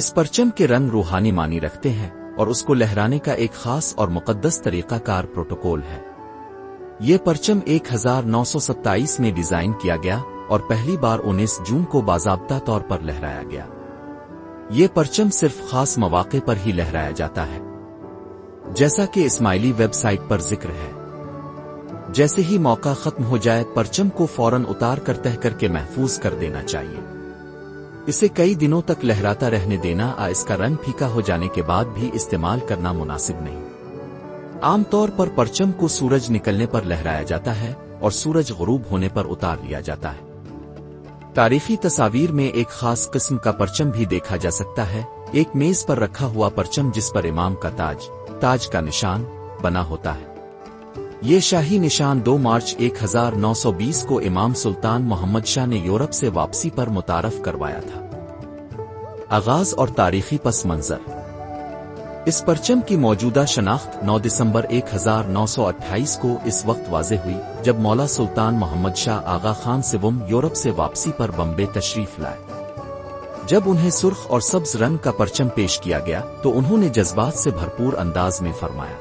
اس پرچم کے رنگ روحانی معنی رکھتے ہیں اور اس کو لہرانے کا ایک خاص اور مقدس طریقہ کار پروٹوکول ہے۔ یہ پرچم 1927 میں ڈیزائن کیا گیا اور پہلی بار 19 جون کو باضابطہ طور پر لہرایا گیا۔ یہ پرچم صرف خاص مواقع پر ہی لہرایا جاتا ہے، جیسا کہ اسماعیلی ویب سائٹ پر ذکر ہے۔ جیسے ہی موقع ختم ہو جائے پرچم کو فوراً اتار کر تہہ کر کے محفوظ کر دینا چاہیے۔ اسے کئی دنوں تک لہراتا رہنے دینا اس کا رنگ پھیکا ہو جانے کے بعد بھی استعمال کرنا مناسب نہیں۔ عام طور پر پرچم کو سورج نکلنے پر لہرایا جاتا ہے اور سورج غروب ہونے پر اتار لیا جاتا ہے۔ تاریخی تصاویر میں ایک خاص قسم کا پرچم بھی دیکھا جا سکتا ہے، ایک میز پر رکھا ہوا پرچم جس پر امام کا تاج کا نشان بنا ہوتا ہے۔ یہ شاہی نشان 2 مارچ 1920 کو امام سلطان محمد شاہ نے یورپ سے واپسی پر متعارف کروایا تھا۔ آغاز اور تاریخی پس منظر۔ اس پرچم کی موجودہ شناخت 9 دسمبر 1928 کو اس وقت واضح ہوئی جب مولا سلطان محمد شاہ آغا خان سوم یورپ سے واپسی پر بمبے تشریف لائے۔ جب انہیں سرخ اور سبز رنگ کا پرچم پیش کیا گیا تو انہوں نے جذبات سے بھرپور انداز میں فرمایا،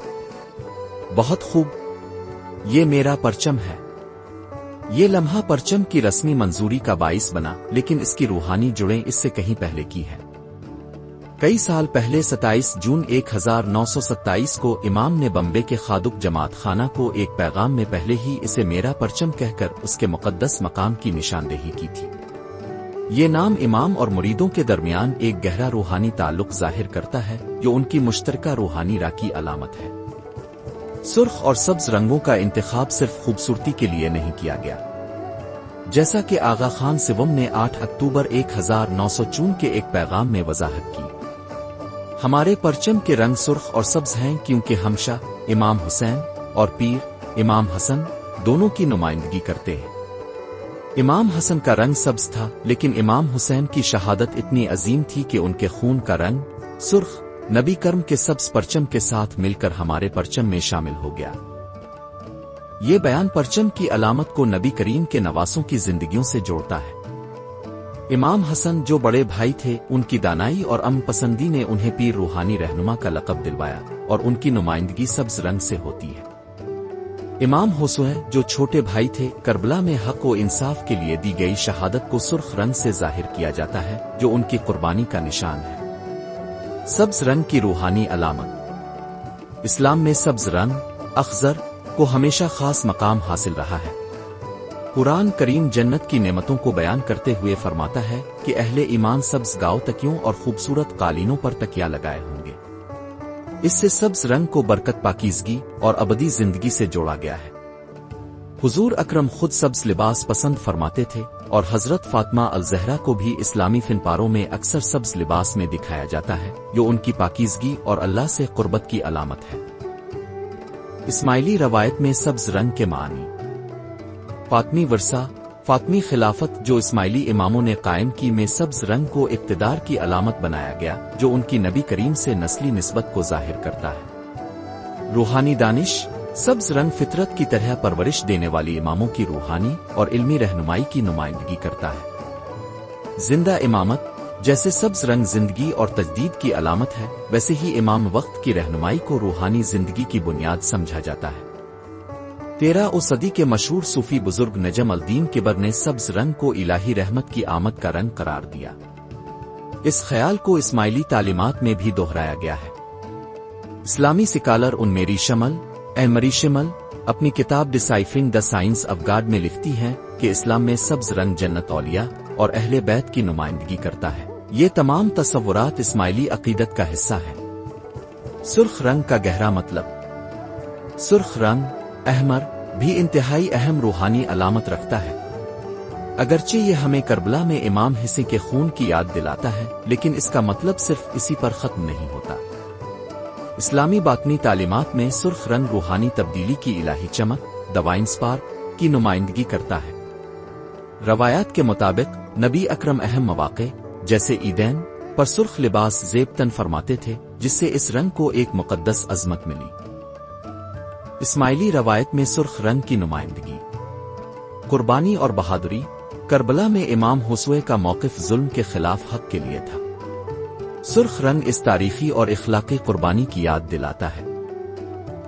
بہت خوب، یہ میرا پرچم ہے۔ یہ لمحہ پرچم کی رسمی منظوری کا باعث بنا، لیکن اس کی روحانی جڑیں اس سے کہیں پہلے کی ہیں۔ کئی سال پہلے 27 جون 1927 کو امام نے بمبے کے خادق جماعت خانہ کو ایک پیغام میں پہلے ہی اسے میرا پرچم کہہ کر اس کے مقدس مقام کی نشاندہی کی تھی۔ یہ نام امام اور مریدوں کے درمیان ایک گہرا روحانی تعلق ظاہر کرتا ہے جو ان کی مشترکہ روحانی راہ کی علامت ہے۔ سرخ اور سبز رنگوں کا انتخاب صرف خوبصورتی کے لیے نہیں کیا گیا، جیسا کہ آغا خان سوم نے 8 اکتوبر 1904 کے ایک پیغام میں وضاحت کی، ہمارے پرچم کے رنگ سرخ اور سبز ہیں کیونکہ ہم شاہ امام حسین اور پیر امام حسن دونوں کی نمائندگی کرتے ہیں۔ امام حسن کا رنگ سبز تھا، لیکن امام حسین کی شہادت اتنی عظیم تھی کہ ان کے خون کا رنگ سرخ نبی کرم کے سبز پرچم کے ساتھ مل کر ہمارے پرچم میں شامل ہو گیا۔ یہ بیان پرچم کی علامت کو نبی کریم کے نواسوں کی زندگیوں سے جوڑتا ہے۔ امام حسن جو بڑے بھائی تھے، ان کی دانائی اور پسندی نے انہیں پیر روحانی رہنما کا لقب دلوایا اور ان کی نمائندگی سبز رنگ سے ہوتی ہے۔ امام حسین جو چھوٹے بھائی تھے، کربلا میں حق و انصاف کے لیے دی گئی شہادت کو سرخ رنگ سے ظاہر کیا جاتا ہے جو ان کی قربانی کا نشان ہے۔ سبز رنگ کی روحانی علامت۔ اسلام میں سبز رنگ اخضر کو ہمیشہ خاص مقام حاصل رہا ہے۔ قرآن کریم جنت کی نعمتوں کو بیان کرتے ہوئے فرماتا ہے کہ اہل ایمان سبز گاؤ تکیوں اور خوبصورت قالینوں پر تکیا لگائے ہوں گے۔ اس سے سبز رنگ کو برکت، پاکیزگی اور ابدی زندگی سے جوڑا گیا ہے۔ حضور اکرم خود سبز لباس پسند فرماتے تھے اور حضرت فاطمہ الزہرا کو بھی اسلامی فن پاروں میں اکثر سبز لباس میں دکھایا جاتا ہے جو ان کی پاکیزگی اور اللہ سے قربت کی علامت ہے۔ اسماعیلی روایت میں سبز رنگ کے معنی۔ فاطمی ورثہ، فاطمی خلافت جو اسماعیلی اماموں نے قائم کی میں سبز رنگ کو اقتدار کی علامت بنایا گیا جو ان کی نبی کریم سے نسلی نسبت کو ظاہر کرتا ہے۔ روحانی دانش، سبز رنگ فطرت کی طرح پرورش دینے والی اماموں کی روحانی اور علمی رہنمائی کی نمائندگی کرتا ہے۔ زندہ امامت، جیسے سبز رنگ زندگی اور تجدید کی علامت ہے، ویسے ہی امام وقت کی رہنمائی کو روحانی زندگی کی بنیاد سمجھا جاتا ہے۔ 13ویں صدی کے مشہور صوفی بزرگ نجم الدین کبر نے سبز رنگ کو الہی رحمت کی آمد کا رنگ قرار دیا۔ اس خیال کو اسماعیلی تعلیمات میں بھی دہرایا گیا ہے۔ اسلامی سکالر ان میری شمل مری شمل اپنی کتاب ڈسائفرنگ دا سائنس آف گاڈ میں لکھتی ہیں کہ اسلام میں سبز رنگ جنت، اولیاء اور اہل بیت کی نمائندگی کرتا ہے۔ یہ تمام تصورات اسماعیلی عقیدت کا حصہ ہے۔ سرخ رنگ کا گہرا مطلب۔ سرخ رنگ احمر بھی انتہائی اہم روحانی علامت رکھتا ہے۔ اگرچہ یہ ہمیں کربلا میں امام حسین کے خون کی یاد دلاتا ہے، لیکن اس کا مطلب صرف اسی پر ختم نہیں ہوتا۔ اسلامی باطنی تعلیمات میں سرخ رنگ روحانی تبدیلی کی الہی چمک، ڈوائن اسپارک کی نمائندگی کرتا ہے۔ روایات کے مطابق نبی اکرم اہم مواقع جیسے عیدین پر سرخ لباس زیب تن فرماتے تھے، جس سے اس رنگ کو ایک مقدس عظمت ملی۔ اسماعیلی روایت میں سرخ رنگ کی نمائندگی۔ قربانی اور بہادری۔ کربلا میں امام حسین کا موقف ظلم کے خلاف حق کے لیے تھا۔ سرخ رنگ اس تاریخی اور اخلاقی قربانی کی یاد دلاتا ہے۔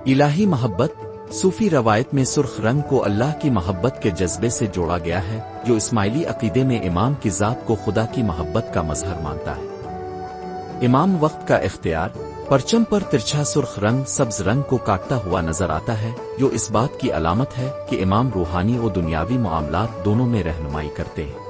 الہی محبت، صوفی روایت میں سرخ رنگ کو اللہ کی محبت کے جذبے سے جوڑا گیا ہے، جو اسماعیلی عقیدے میں امام کی ذات کو خدا کی محبت کا مظہر مانتا ہے۔ امام وقت کا اختیار، پرچم پر ترچھا سرخ رنگ سبز رنگ کو کاٹتا ہوا نظر آتا ہے، جو اس بات کی علامت ہے کہ امام روحانی و دنیاوی معاملات دونوں میں رہنمائی کرتے ہیں۔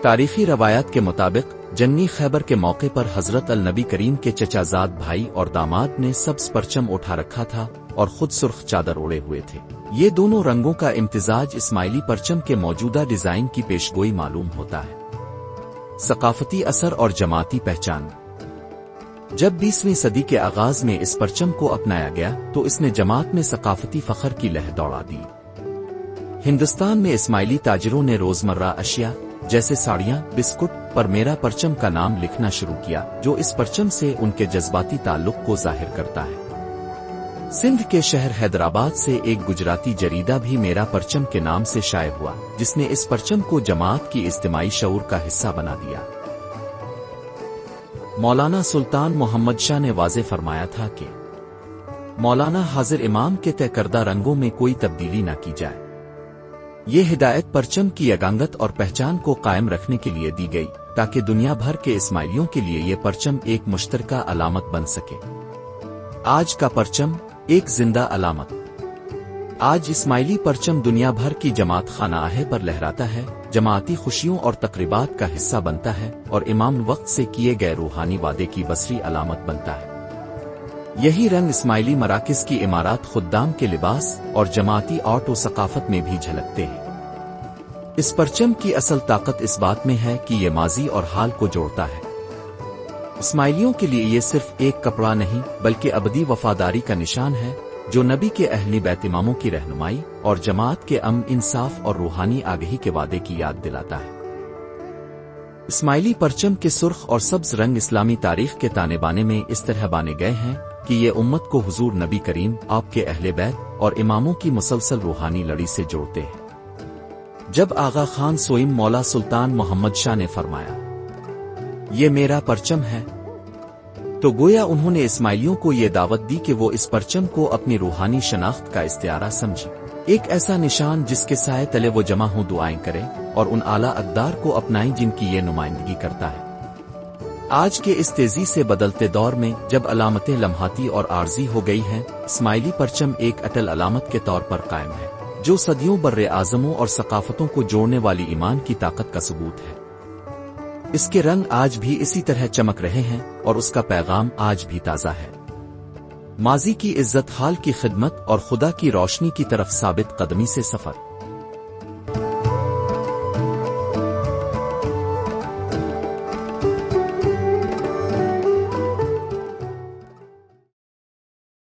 تاریخی روایات کے مطابق جنگی خیبر کے موقع پر حضرت النبی کریم کے چچا زاد بھائی اور داماد نے سبز پرچم اٹھا رکھا تھا اور خود سرخ چادر اوڑے ہوئے تھے۔ یہ دونوں رنگوں کا امتزاج اسماعیلی پرچم کے موجودہ ڈیزائن کی پیشگوئی معلوم ہوتا ہے۔ ثقافتی اثر اور جماعتی پہچان، جب 20ویں صدی کے آغاز میں اس پرچم کو اپنایا گیا تو اس نے جماعت میں ثقافتی فخر کی لہر دوڑا دی۔ ہندوستان میں اسماعیلی تاجروں نے روزمرہ اشیاء جیسے ساڑیاں، بسکٹ پر میرا پرچم کا نام لکھنا شروع کیا، جو اس پرچم سے ان کے جذباتی تعلق کو ظاہر کرتا ہے۔ سندھ کے شہر حیدرآباد سے ایک گجراتی جریدہ بھی میرا پرچم کے نام سے شائع ہوا، جس نے اس پرچم کو جماعت کی اجتماعی شعور کا حصہ بنا دیا۔ مولانا سلطان محمد شاہ نے واضح فرمایا تھا کہ مولانا حاضر امام کے طے کردہ رنگوں میں کوئی تبدیلی نہ کی جائے۔ یہ ہدایت پرچم کی یگانگت اور پہچان کو قائم رکھنے کے لیے دی گئی، تاکہ دنیا بھر کے اسماعیلیوں کے لیے یہ پرچم ایک مشترکہ علامت بن سکے۔ آج کا پرچم، ایک زندہ علامت۔ آج اسماعیلی پرچم دنیا بھر کی جماعت خانہ پر لہراتا ہے، جماعتی خوشیوں اور تقریبات کا حصہ بنتا ہے اور امام وقت سے کیے گئے روحانی وعدے کی بصری علامت بنتا ہے۔ یہی رنگ اسماعیلی مراکز کی عمارات، خدام کے لباس اور جماعتی آرٹ و ثقافت میں بھی جھلکتے ہیں۔ اس پرچم کی اصل طاقت اس بات میں ہے کہ یہ ماضی اور حال کو جوڑتا ہے۔ اسماعیلیوں کے لیے یہ صرف ایک کپڑا نہیں بلکہ ابدی وفاداری کا نشان ہے، جو نبی کے اہل بیت اماموں کی رہنمائی اور جماعت کے امن، انصاف اور روحانی آگہی کے وعدے کی یاد دلاتا ہے۔ اسماعیلی پرچم کے سرخ اور سبز رنگ اسلامی تاریخ کے تانے بانے میں اس طرح بانے گئے ہیں کہ یہ امت کو حضور نبی کریم، آپ کے اہل بیت اور اماموں کی مسلسل روحانی لڑی سے جوڑتے ہیں۔ جب آغا خان سوئم مولا سلطان محمد شاہ نے فرمایا، یہ میرا پرچم ہے، تو گویا انہوں نے اسماعیلیوں کو یہ دعوت دی کہ وہ اس پرچم کو اپنی روحانی شناخت کا استعارہ سمجھیں، ایک ایسا نشان جس کے سائے تلے وہ جمع ہوں، دعائیں کریں اور ان اعلیٰ اقدار کو اپنائیں جن کی یہ نمائندگی کرتا ہے۔ آج کے اس تیزی سے بدلتے دور میں جب علامتیں لمحاتی اور عارضی ہو گئی ہیں، اسماعیلی پرچم ایک اٹل علامت کے طور پر قائم ہے، جو صدیوں بر اعظموں اور ثقافتوں کو جوڑنے والی ایمان کی طاقت کا ثبوت ہے۔ اس کے رنگ آج بھی اسی طرح چمک رہے ہیں اور اس کا پیغام آج بھی تازہ ہے۔ ماضی کی عزت، حال کی خدمت اور خدا کی روشنی کی طرف ثابت قدمی سے سفر۔